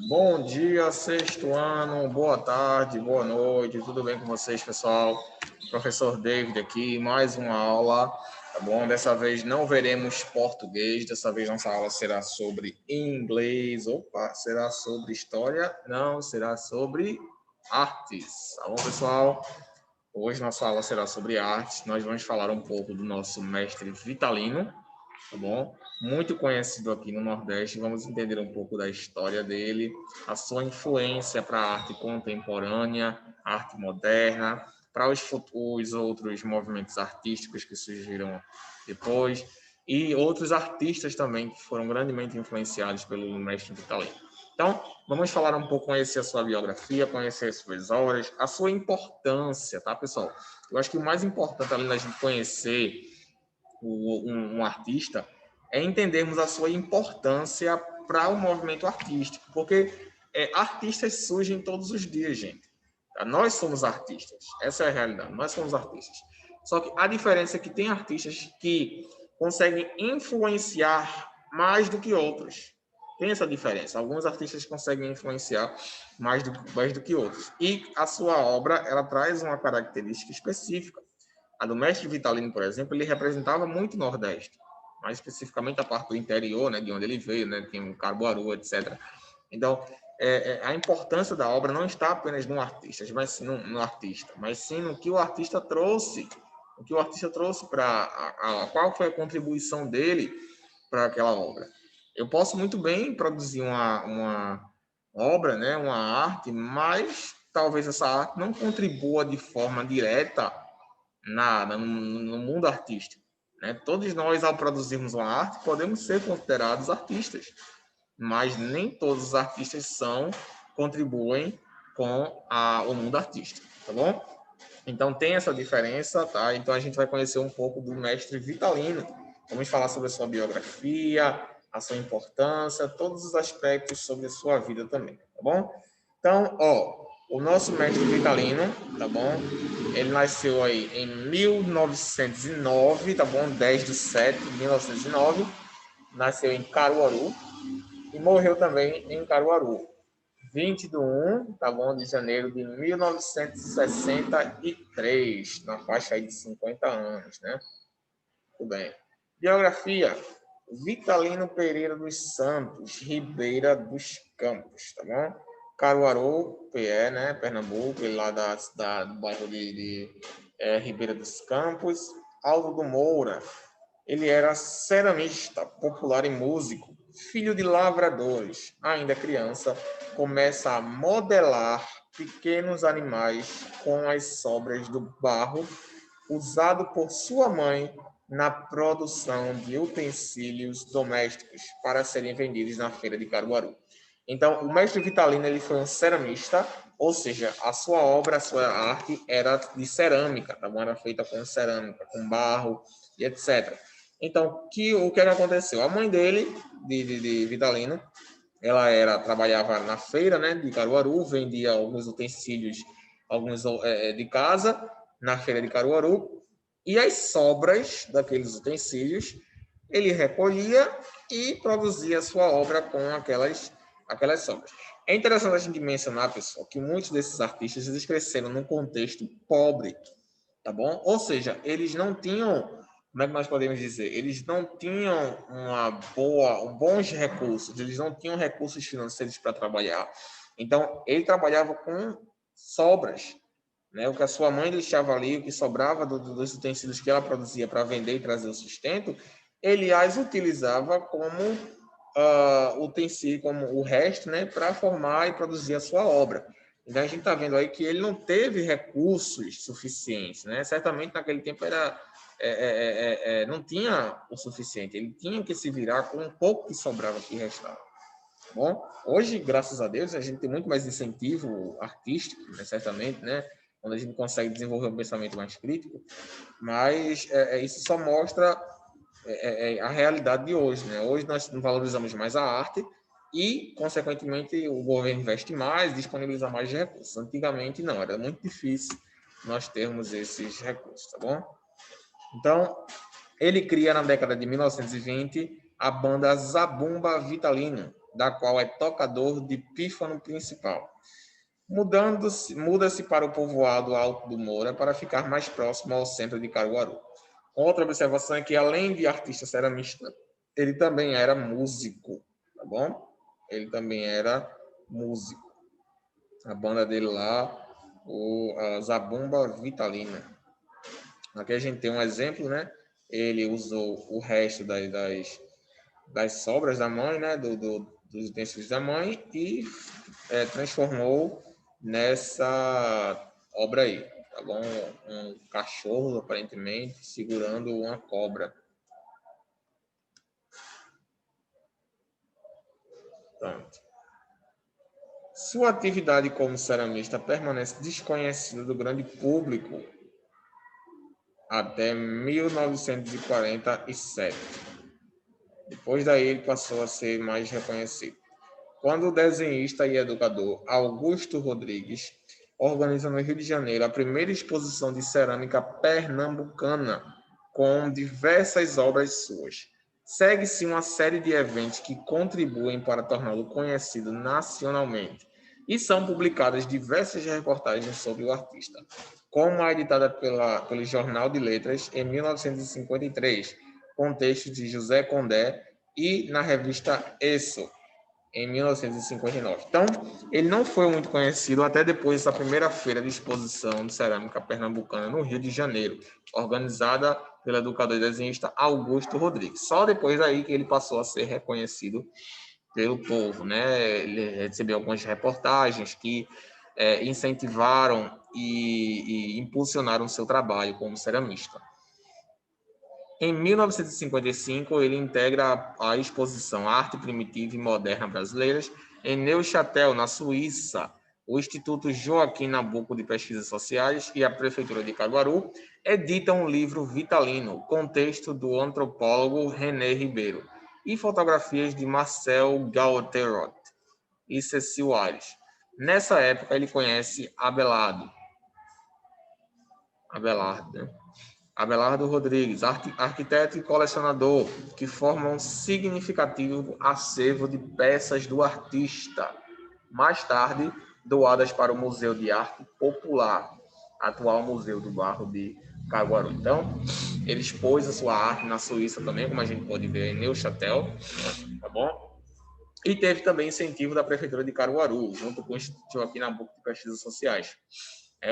Bom dia, sexto ano, boa tarde, boa noite, tudo bem com vocês, pessoal? Professor David aqui, mais uma aula, tá bom? Dessa vez não veremos português, dessa vez nossa aula será sobre inglês. Opa, será sobre história? Não, será sobre artes, tá bom, pessoal? Hoje nossa aula será sobre artes, nós vamos falar um pouco do nosso mestre Vitalino, tá bom? Muito conhecido aqui no Nordeste. Vamos entender um pouco da história dele, a sua influência para a arte contemporânea, a arte moderna, para os outros movimentos artísticos que surgiram depois e outros artistas também que foram grandemente influenciados pelo mestre Vitalino. Então, vamos falar um pouco, conhecer a sua biografia, conhecer as suas obras, a sua importância, tá, pessoal? Eu acho que o mais importante, além da gente conhecer um artista, é entendermos a sua importância para o movimento artístico, porque artistas surgem todos os dias, gente. Tá? Nós somos artistas, essa é a realidade, nós somos artistas. Só que a diferença é que tem artistas que conseguem influenciar mais do que outros. Tem essa diferença. Alguns artistas conseguem influenciar mais do que outros. E a sua obra, ela traz uma característica específica. A do mestre Vitalino, por exemplo, ele representava muito o Nordeste, mais especificamente a parte do interior, né, de onde ele veio, né, tem o Caruaru, etc. Então, a importância da obra não está apenas no artista, mas sim no artista, mas sim no que o artista trouxe, para qual foi a contribuição dele para aquela obra. Eu posso muito bem produzir uma obra, né, uma arte, mas talvez essa arte não contribua de forma direta no mundo artístico. Né? Todos nós, ao produzirmos uma arte, podemos ser considerados artistas, mas nem todos os artistas contribuem com o mundo artístico, tá bom? Então tem essa diferença, tá? Então a gente vai conhecer um pouco do mestre Vitalino. Vamos falar sobre a sua biografia, a sua importância, todos os aspectos sobre a sua vida também, tá bom? Então, o nosso mestre Vitalino, tá bom? Ele nasceu aí em 1909, tá bom? 10/7/1909. Nasceu em Caruaru e morreu também em Caruaru. 20/1, tá bom? De janeiro de 1963, na faixa aí de 50 anos, né? Tudo bem. Biografia: Vitalino Pereira dos Santos, Ribeira dos Campos, tá bom? Caruaru, PE, né? Pernambuco, ele lá do bairro de Ribeira dos Campos. Aldo do Moura, ele era ceramista, popular e músico, filho de lavradores. Ainda criança, começa a modelar pequenos animais com as sobras do barro usado por sua mãe na produção de utensílios domésticos para serem vendidos na feira de Caruaru. Então, o mestre Vitalino ele foi um ceramista, ou seja, a sua obra, a sua arte era de cerâmica, tá bom? Era feita com cerâmica, com barro e etc. Então, o que aconteceu? A mãe dele, de Vitalino, ela trabalhava na feira, né, de Caruaru, vendia alguns utensílios, alguns de casa, na feira de Caruaru, e as sobras daqueles utensílios ele recolhia e produzia sua obra com aquelas sobras. É interessante a gente mencionar, pessoal, que muitos desses artistas eles cresceram num contexto pobre, tá bom? Ou seja, eles não tinham, como é que nós podemos dizer? Eles não tinham bons recursos, eles não tinham recursos financeiros para trabalhar. Então, ele trabalhava com sobras, né? O que a sua mãe deixava ali, o que sobrava dos utensílios que ela produzia para vender e trazer o sustento, ele as utilizava como utensílio, como o resto, né, para formar e produzir a sua obra. Então a gente está vendo aí que ele não teve recursos suficientes, né? Certamente naquele tempo não tinha o suficiente, ele tinha que se virar com um pouco que sobrava que restava. Bom, hoje, graças a Deus, a gente tem muito mais incentivo artístico, né, certamente, né? Onde a gente consegue desenvolver um pensamento mais crítico, mas isso só mostra a realidade de hoje, né? Hoje nós valorizamos mais a arte e, consequentemente, o governo investe mais, disponibiliza mais recursos. Antigamente, não, era muito difícil nós termos esses recursos, tá bom? Então, ele cria na década de 1920 a banda Zabumba Vitalino, da qual é tocador de pífano principal. Muda-se para o povoado Alto do Moura para ficar mais próximo ao centro de Caruaru. Outra observação é que, além de artista ceramista, ele também era músico, tá bom? Ele também era músico. A banda dele lá, a Zabumba Vitalina. Aqui a gente tem um exemplo, né? Ele usou o resto das sobras da mãe, né? Dos utensílios da mãe e transformou nessa obra aí, tá bom? Um cachorro, aparentemente, segurando uma cobra. Pronto. Sua atividade como ceramista permanece desconhecida do grande público até 1947. Depois daí ele passou a ser mais reconhecido. Quando o desenhista e educador Augusto Rodrigues organiza no Rio de Janeiro a primeira exposição de cerâmica pernambucana com diversas obras suas. Segue-se uma série de eventos que contribuem para torná-lo conhecido nacionalmente e são publicadas diversas reportagens sobre o artista, como a editada pelo Jornal de Letras em 1953, com textos de José Condé, e na revista Eso, em 1959. Então, ele não foi muito conhecido até depois da primeira feira de exposição de cerâmica pernambucana no Rio de Janeiro, organizada pelo educador e desenhista Augusto Rodrigues. Só depois aí que ele passou a ser reconhecido pelo povo, né? Ele recebeu algumas reportagens que incentivaram e impulsionaram o seu trabalho como ceramista. Em 1955, ele integra a exposição Arte Primitiva e Moderna Brasileiras em Neuchâtel, na Suíça. O Instituto Joaquim Nabuco de Pesquisas Sociais e a Prefeitura de Caruaru editam um livro vitalino, com texto do antropólogo René Ribeiro e fotografias de Marcel Gauterot e Cecil Aires. Nessa época, ele conhece Abelardo, né? Abelardo Rodrigues, arquiteto e colecionador, que forma um significativo acervo de peças do artista, mais tarde doadas para o Museu de Arte Popular, atual Museu do Barro de Caruaru. Então, ele expôs a sua arte na Suíça também, como a gente pode ver em Neuchâtel, tá bom? E teve também incentivo da Prefeitura de Caruaru, junto com o Instituto Joaquim Nabuco de Pesquisas Sociais.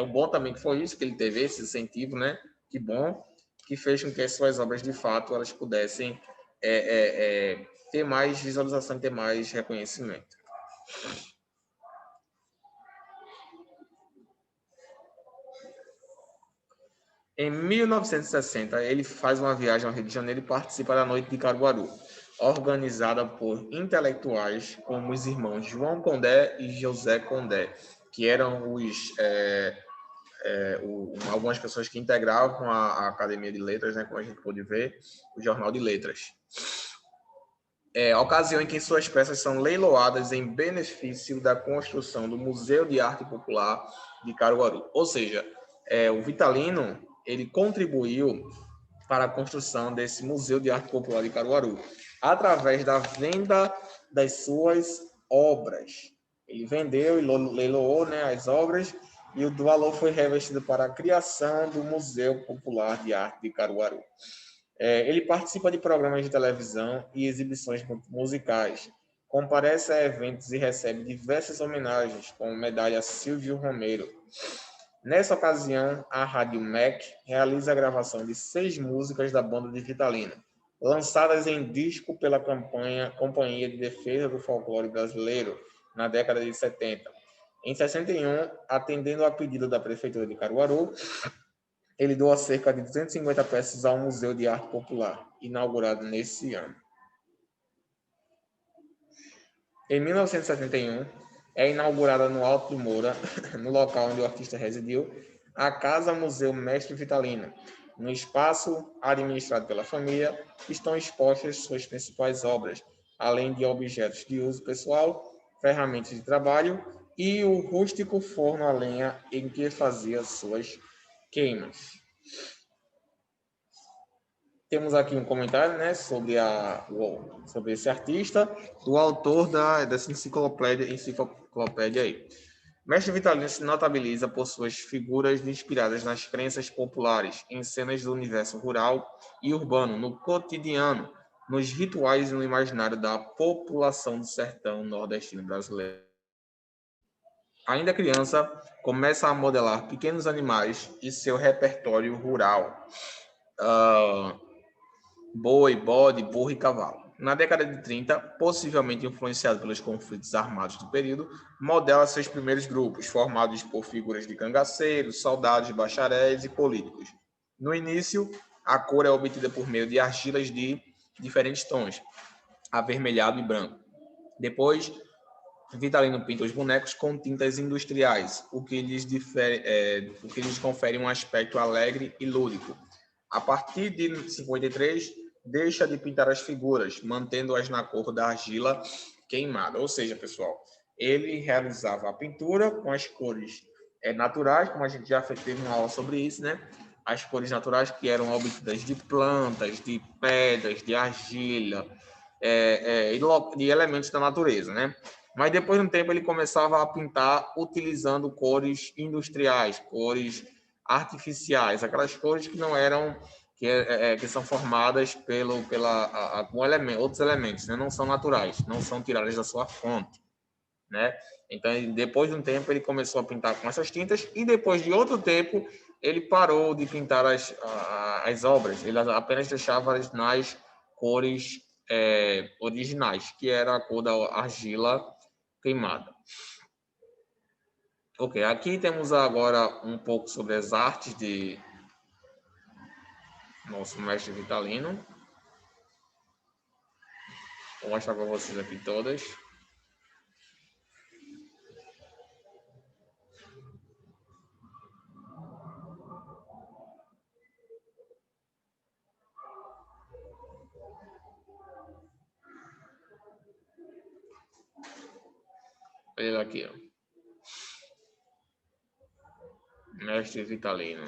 O bom também que foi isso, que ele teve esse incentivo, né? Que bom, que fez com que as suas obras, de fato, elas pudessem ter mais visualização, ter mais reconhecimento. Em 1960, ele faz uma viagem ao Rio de Janeiro e participa da Noite de Caruaru, organizada por intelectuais como os irmãos João Condé e José Condé, que eram algumas pessoas que integravam a Academia de Letras, né, como a gente pôde ver, o Jornal de Letras. Ocasião em que suas peças são leiloadas em benefício da construção do Museu de Arte Popular de Caruaru. Ou seja, o Vitalino, ele contribuiu para a construção desse Museu de Arte Popular de Caruaru, através da venda das suas obras. Ele vendeu e leiloou, né, as obras, e o valor foi revestido para a criação do Museu Popular de Arte de Caruaru. Ele participa de programas de televisão e exibições musicais, comparece a eventos e recebe diversas homenagens, como medalha Silvio Romero. Nessa ocasião, a Rádio MEC realiza a gravação de 6 músicas da banda de Vitalino, lançadas em disco pela Companhia de Defesa do Folclore Brasileiro, na década de 70. Em 61, atendendo a pedido da Prefeitura de Caruaru, ele doa cerca de 250 peças ao Museu de Arte Popular, inaugurado nesse ano. Em 1971, é inaugurada no Alto do Moura, no local onde o artista residiu, a Casa Museu Mestre Vitalino. No espaço administrado pela família, estão expostas suas principais obras, além de objetos de uso pessoal, ferramentas de trabalho e o rústico forno a lenha em que fazia suas queimas. Temos aqui um comentário, né, sobre esse artista, do autor dessa enciclopédia aí. Mestre Vitalino se notabiliza por suas figuras inspiradas nas crenças populares, em cenas do universo rural e urbano, no cotidiano, nos rituais e no imaginário da população do sertão nordestino brasileiro. Ainda criança, começa a modelar pequenos animais e seu repertório rural. Boi, bode, burro e cavalo. Na década de 30, possivelmente influenciado pelos conflitos armados do período, modela seus primeiros grupos, formados por figuras de cangaceiros, soldados, bacharéis e políticos. No início, a cor é obtida por meio de argilas de diferentes tons, avermelhado e branco. Depois, Vitalino pinta os bonecos com tintas industriais, o que lhes confere um aspecto alegre e lúdico. A partir de 53, deixa de pintar as figuras, mantendo-as na cor da argila queimada. Ou seja, pessoal, ele realizava a pintura com as cores naturais, como a gente já teve uma aula sobre isso, né? As cores naturais que eram obtidas de plantas, de pedras, de argila, de elementos da natureza, né? Mas depois de um tempo ele começava a pintar utilizando cores industriais, cores artificiais, aquelas cores que não eram que são formadas com outros elementos, né? Não são naturais, não são tiradas da sua fonte, né? Então, depois de um tempo ele começou a pintar com essas tintas e depois de outro tempo ele parou de pintar as obras, ele apenas deixava nas cores originais, que era a cor da argila queimada. Ok, aqui temos agora um pouco sobre as artes de nosso mestre Vitalino. Vou mostrar para vocês aqui todas. Olha aqui, ó. Mestre Vitalino.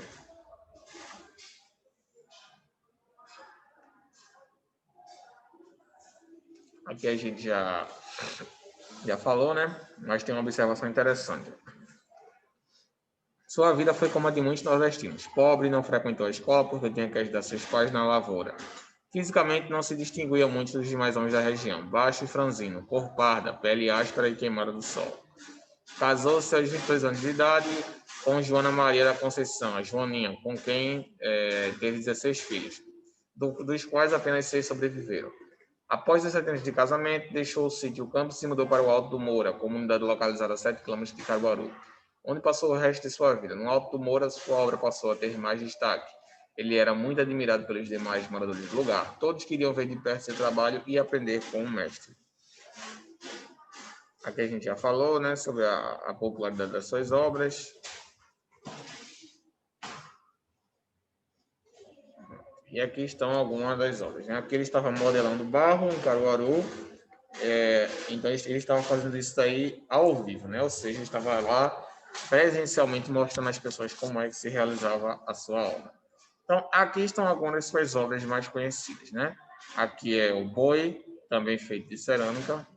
Aqui a gente já falou, né? Mas tem uma observação interessante. Sua vida foi como a de muitos nordestinos. Pobre, não frequentou a escola porque tinha que ajudar seus pais na lavoura. Fisicamente não se distinguia muito dos demais homens da região. Baixo e franzino, cor parda, pele áspera e queimada do sol. Casou-se aos 22 anos de idade com Joana Maria da Conceição, a Joaninha, com quem teve 16 filhos, dos quais apenas 6 sobreviveram. Após 17 anos de casamento, deixou o sítio Campos e se mudou para o Alto do Moura, comunidade localizada a 7 km de Caruaru, onde passou o resto de sua vida. No Alto do Moura, sua obra passou a ter mais destaque. Ele era muito admirado pelos demais moradores do lugar. Todos queriam ver de perto seu trabalho e aprender com o mestre. Aqui a gente já falou, né, sobre a popularidade das suas obras. E aqui estão algumas das obras, né? Aqui ele estava modelando barro em Caruaru. Então eles estavam fazendo isso aí ao vivo, né? Ou seja, ele estava lá presencialmente mostrando às pessoas como é que se realizava a sua obra. Então, aqui estão algumas das suas obras mais conhecidas, né? Aqui é o boi, também feito de cerâmica.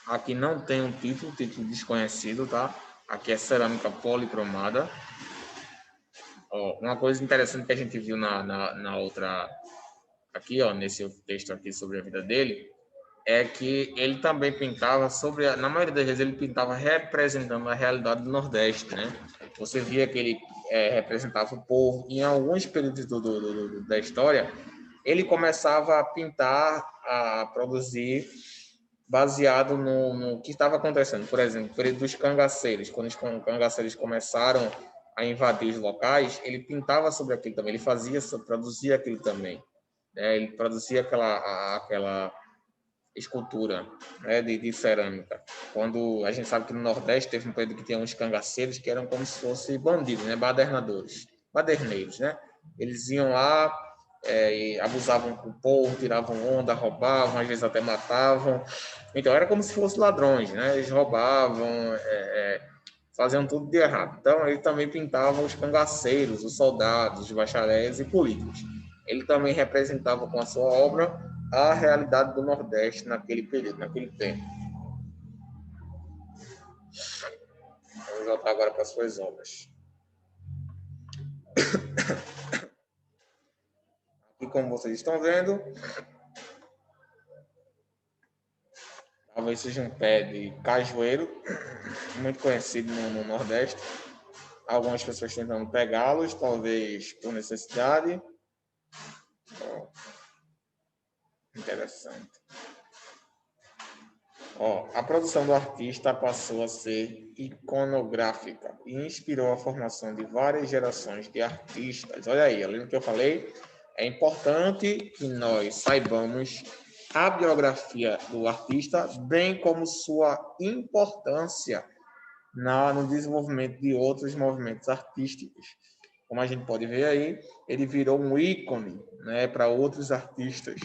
Aqui não tem um título desconhecido, tá? Aqui é cerâmica policromada. Ó, uma coisa interessante que a gente viu na outra, aqui, ó, nesse texto aqui sobre a vida dele, é que ele também pintava na maioria das vezes ele pintava representando a realidade do Nordeste, né? Você via que ele representava o povo. Em alguns períodos da história, ele começava a pintar, a produzir baseado no que estava acontecendo. Por exemplo, o período dos cangaceiros, quando os cangaceiros começaram a invadir os locais, ele pintava sobre aquilo também, ele produzia aquilo também. Ele produzia aquela escultura, né, de cerâmica. Quando a gente sabe que no Nordeste teve um período que tinha uns cangaceiros que eram como se fossem bandidos, né, baderneiros, né? Eles iam lá e abusavam com o povo, tiravam onda, roubavam, às vezes até matavam. Então era como se fossem ladrões, né? Eles roubavam, faziam tudo de errado. Então, ele também pintava os cangaceiros, os soldados, os bacharéis e políticos. Ele também representava com a sua obra a realidade do Nordeste naquele período, naquele tempo. Vamos voltar agora para as suas obras. E como vocês estão vendo, talvez seja um pé de cajueiro, muito conhecido no Nordeste. Algumas pessoas tentando pegá-los, talvez por necessidade. Interessante. A produção do artista passou a ser iconográfica e inspirou a formação de várias gerações de artistas. Olha aí, além do que eu falei, é importante que nós saibamos a biografia do artista, bem como sua importância no desenvolvimento de outros movimentos artísticos. Como a gente pode ver aí, ele virou um ícone, né, para outros artistas.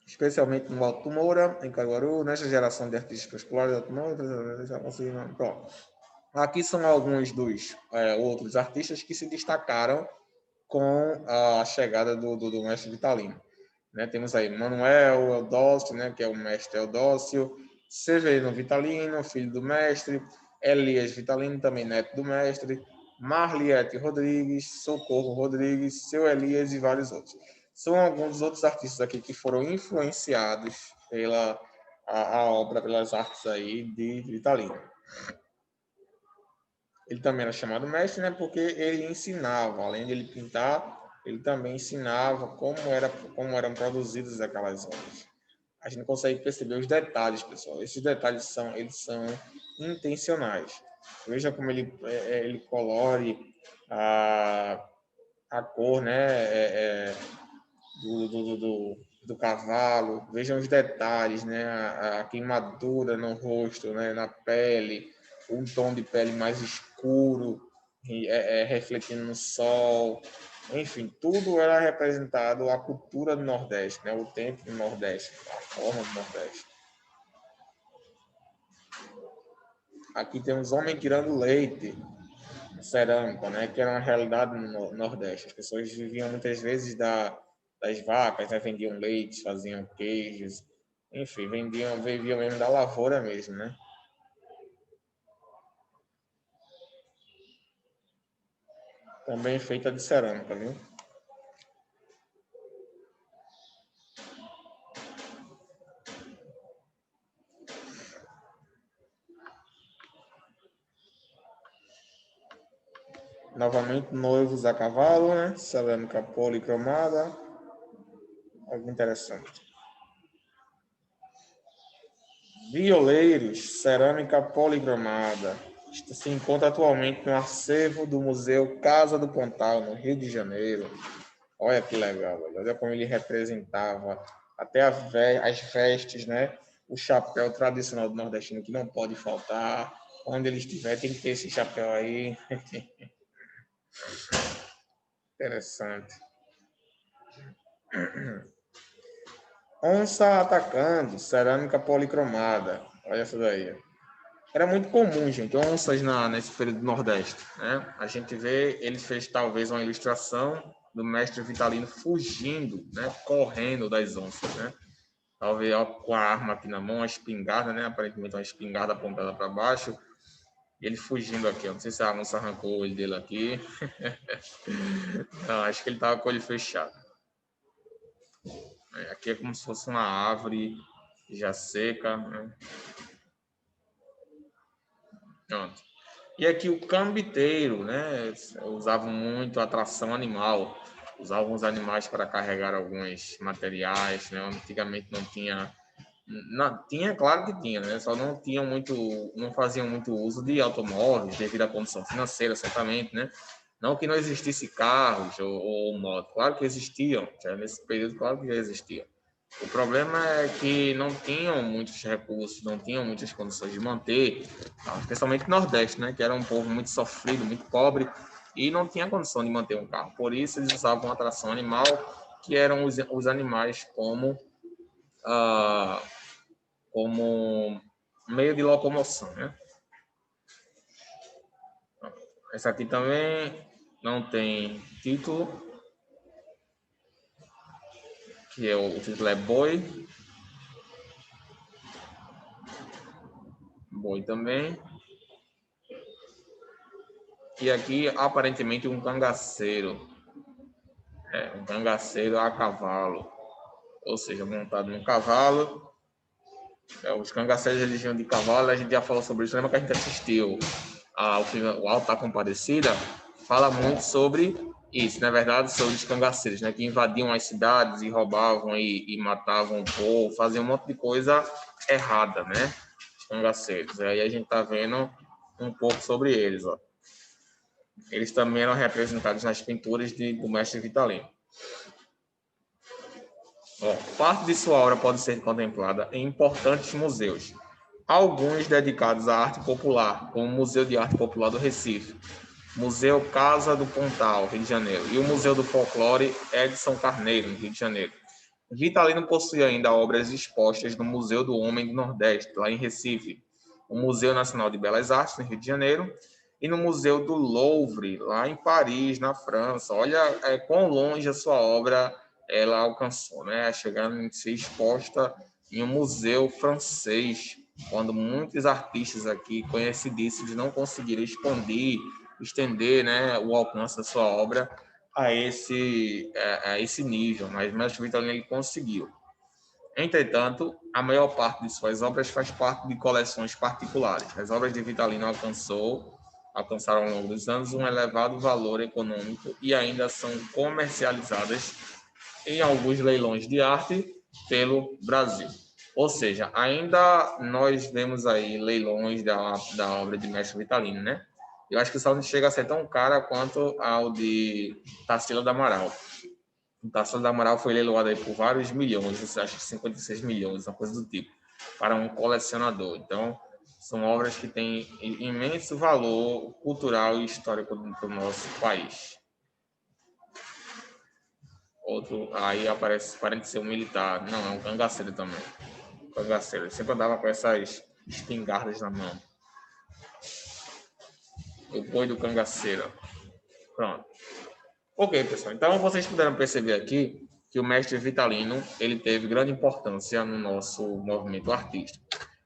Especialmente no Alto Moura, em Caruaru, nessa geração de artistas populares do Alto Moura, já conseguimos. Pronto. Aqui são alguns dos outros artistas que se destacaram com a chegada do mestre Vitalino. Né? Temos aí Manuel Eudócio, né, que é o mestre Eudócio, Severino Vitalino, filho do mestre, Elias Vitalino, também neto do mestre, Marliette Rodrigues, Socorro Rodrigues, Seu Elias e vários outros. São alguns dos outros artistas aqui que foram influenciados pela a obra, pelas artes aí de Vitalino. Ele também era chamado mestre, né, porque ele ensinava, além de ele pintar, ele também ensinava como eram produzidas aquelas obras. A gente consegue perceber os detalhes, pessoal. Esses detalhes eles são intencionais. Veja como ele colore a cor, né, do cavalo. Vejam os detalhes, né, a queimadura no rosto, né, na pele, um tom de pele mais escuro, refletindo no sol. Enfim, tudo era representado a cultura do Nordeste, né, o tempo do Nordeste, a forma do Nordeste. Aqui temos homem tirando leite, cerâmica, né, que era uma realidade no Nordeste. As pessoas viviam muitas vezes das vacas, né, vendiam leite, faziam queijos, enfim, viviam mesmo da lavoura mesmo, né? Também feita de cerâmica, viu? Novamente, noivos a cavalo, né? Cerâmica policromada. Algo interessante. Violeiros, cerâmica policromada. Isto se encontra atualmente no acervo do Museu Casa do Pontal, no Rio de Janeiro. Olha que legal, olha como ele representava até as vestes, né? O chapéu tradicional do nordestino que não pode faltar. Onde ele estiver, tem que ter esse chapéu aí. Interessante. Onça atacando, cerâmica policromada. Olha essa daí. Era muito comum, gente, onças nesse período do Nordeste, né? A gente vê, ele fez talvez uma ilustração do mestre Vitalino fugindo, né? Correndo das onças, né? Talvez com a arma aqui na mão, a espingarda, né? Aparentemente uma espingarda apontada para baixo. E ele fugindo aqui, ó. Não sei se a onça arrancou o olho dele aqui. Não, acho que ele estava com o olho fechado. Aqui é como se fosse uma árvore já seca, né? Pronto. E aqui o cambiteiro, né? Usavam muito a tração animal, usavam os animais para carregar alguns materiais, né? Antigamente não tinha, tinha, claro que tinha, né? Só não tinham não faziam muito uso de automóveis devido à condição financeira, certamente, né? Não que não existisse carros ou moto, claro que existiam, já nesse período, claro que já existiam. O problema é que não tinham muitos recursos, não tinham muitas condições de manter, especialmente no Nordeste, né, que era um povo muito sofrido, muito pobre, e não tinha condição de manter um carro. Por isso, eles usavam uma tração animal que eram os animais como meio de locomoção, né? Essa aqui também não tem título, que o título é Boi. Boi também. E aqui, aparentemente, um cangaceiro. Um cangaceiro a cavalo. Ou seja, montado num cavalo. Os cangaceiros, eles iam de cavalo. A gente já falou sobre isso. Lembra que a gente assistiu ao filme O Auto da Compadecida? Fala muito sobre isso, na verdade, sobre os cangaceiros, né? Que invadiam as cidades e roubavam e matavam o povo. Faziam um monte de coisa errada, né? Os cangaceiros. Aí a gente tá vendo um pouco sobre eles, ó. Eles também eram representados nas pinturas do mestre Vitalino. Parte de sua obra pode ser contemplada em importantes museus, alguns dedicados à arte popular, como o Museu de Arte Popular do Recife, Museu Casa do Pontal, Rio de Janeiro, e o Museu do Folclore Edson Carneiro, no Rio de Janeiro. Vitalino possui ainda obras expostas no Museu do Homem do Nordeste, lá em Recife, o Museu Nacional de Belas Artes, no Rio de Janeiro, e no Museu do Louvre, lá em Paris, na França. Olha quão longe a sua obra ela alcançou, né? Chegando a ser exposta em um museu francês, quando muitos artistas aqui conhecidíssimos não conseguiram estender, né, o alcance da sua obra a esse nível, mas o mestre Vitalino ele conseguiu. Entretanto, a maior parte de suas obras faz parte de coleções particulares. As obras de Vitalino alcançaram ao longo dos anos um elevado valor econômico e ainda são comercializadas em alguns leilões de arte pelo Brasil. Ou seja, ainda nós vemos aí leilões da obra de mestre Vitalino, né? Eu acho que só não chega a ser tão cara quanto ao de Tarsila do Amaral. O Tarsila do Amaral foi leiloado aí por vários milhões, acho que 56 milhões, uma coisa do tipo, para um colecionador. Então, são obras que têm imenso valor cultural e histórico do nosso país. Outro, aí aparece ser um militar. Não, é um cangaceiro também. Cangaceiro. Ele sempre andava com essas espingardas na mão. O boi do cangaceiro. Pronto. Ok, pessoal. Então, vocês puderam perceber aqui que o mestre Vitalino ele teve grande importância no nosso movimento artístico.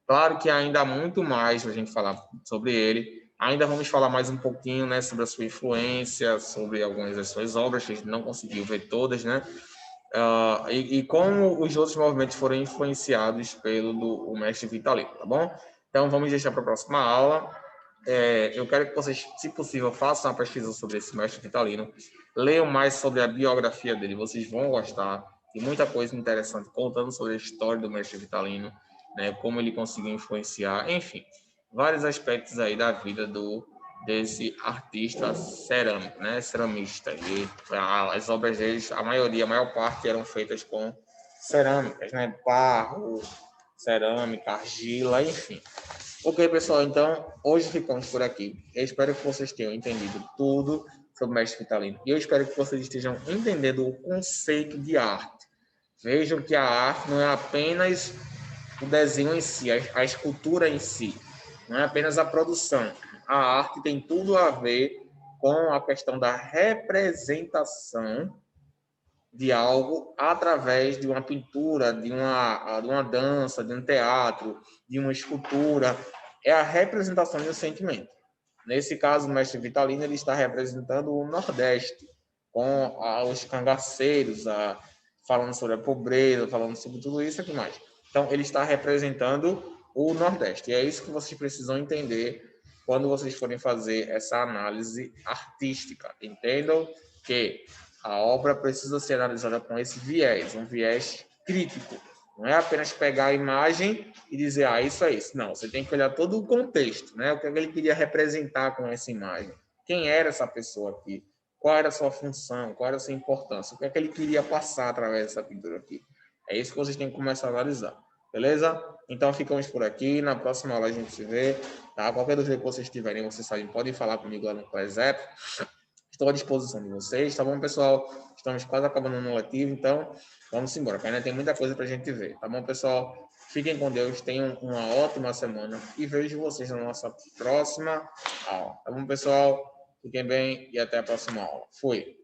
Claro que ainda há muito mais para a gente falar sobre ele. Ainda vamos falar mais um pouquinho, né, sobre a sua influência, sobre algumas das suas obras, que a gente não conseguiu ver todas, né? E como os outros movimentos foram influenciados pelo mestre Vitalino, tá bom? Então, vamos deixar para a próxima aula. Eu quero que vocês, se possível, façam uma pesquisa sobre esse mestre Vitalino, leiam mais sobre a biografia dele, vocês vão gostar. Tem muita coisa interessante contando sobre a história do mestre Vitalino, né, como ele conseguiu influenciar, enfim, vários aspectos aí da vida desse artista cerâmico, né, ceramista. E as obras deles, a maior parte eram feitas com cerâmicas, né, barro, cerâmica, argila, enfim. Ok, pessoal, então hoje ficamos por aqui. Eu espero que vocês tenham entendido tudo sobre o mestre Vitalino. E eu espero que vocês estejam entendendo o conceito de arte. Vejam que a arte não é apenas o desenho em si, a escultura em si. Não é apenas a produção. A arte tem tudo a ver com a questão da representação de algo através de uma pintura, de uma dança, de um teatro, de uma escultura. É a representação de um sentimento. Nesse caso, o mestre Vitalino ele está representando o Nordeste, com os cangaceiros, falando sobre a pobreza, falando sobre tudo isso aqui mais. Então, ele está representando o Nordeste. E é isso que vocês precisam entender quando vocês forem fazer essa análise artística. Entendam que a obra precisa ser analisada com esse viés, um viés crítico. Não é apenas pegar a imagem e dizer, isso é isso. Não, você tem que olhar todo o contexto, né? O que ele queria representar com essa imagem. Quem era essa pessoa aqui? Qual era a sua função? Qual era a sua importância? O que é que ele queria passar através dessa pintura aqui? É isso que vocês têm que começar a analisar. Beleza? Então, ficamos por aqui. Na próxima aula a gente se vê. Tá? Qualquer dúvida que vocês tiverem, vocês sabem, podem falar comigo lá no Class App. Estou à disposição de vocês, tá bom, pessoal? Estamos quase acabando no letivo, então vamos embora, porque ainda tem muita coisa para a gente ver, tá bom, pessoal? Fiquem com Deus, tenham uma ótima semana e vejo vocês na nossa próxima aula, tá bom, pessoal? Fiquem bem e até a próxima aula. Fui!